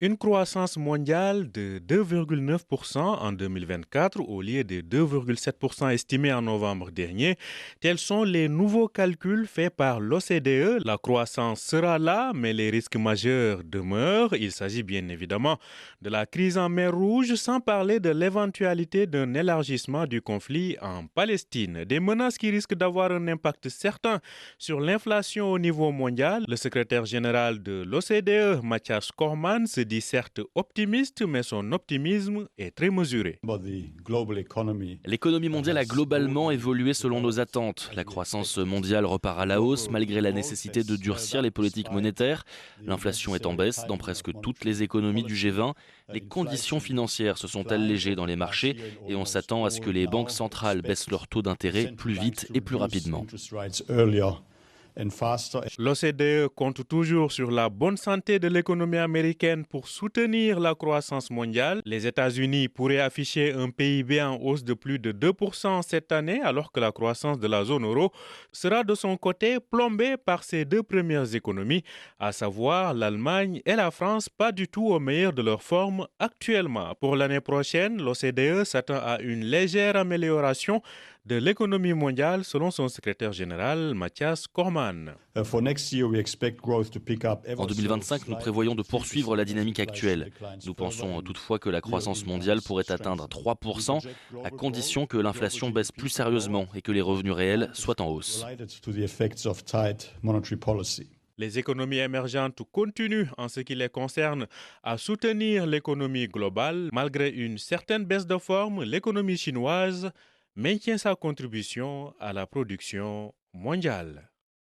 Une croissance mondiale de 2,9% en 2024 au lieu de 2,7% estimé en novembre dernier. Tels sont les nouveaux calculs faits par l'OCDE. La croissance sera là, mais les risques majeurs demeurent. Il s'agit bien évidemment de la crise en mer Rouge, sans parler de l'éventualité d'un élargissement du conflit en Palestine. Des menaces qui risquent d'avoir un impact certain sur l'inflation au niveau mondial. Le secrétaire général de l'OCDE, Mathias Cormann, se dit certes optimiste, mais son optimisme est très mesuré. L'économie mondiale a globalement évolué selon nos attentes. La croissance mondiale repart à la hausse malgré la nécessité de durcir les politiques monétaires. L'inflation est en baisse dans presque toutes les économies du G20. Les conditions financières se sont allégées dans les marchés et on s'attend à ce que les banques centrales baissent leurs taux d'intérêt plus vite et plus rapidement. L'OCDE compte toujours sur la bonne santé de l'économie américaine pour soutenir la croissance mondiale. Les États-Unis pourraient afficher un PIB en hausse de plus de 2% cette année, alors que la croissance de la zone euro sera de son côté plombée par ses deux premières économies, à savoir l'Allemagne et la France, pas du tout au meilleur de leur forme actuellement. Pour l'année prochaine, l'OCDE s'attend à une légère amélioration de l'économie mondiale, selon son secrétaire général, Mathias Cormann. En 2025, nous prévoyons de poursuivre la dynamique actuelle. Nous pensons toutefois que la croissance mondiale pourrait atteindre 3%, à condition que l'inflation baisse plus sérieusement et que les revenus réels soient en hausse. Les économies émergentes continuent, en ce qui les concerne, à soutenir l'économie globale. Malgré une certaine baisse de forme, l'économie chinoise maintient sa contribution à la production mondiale.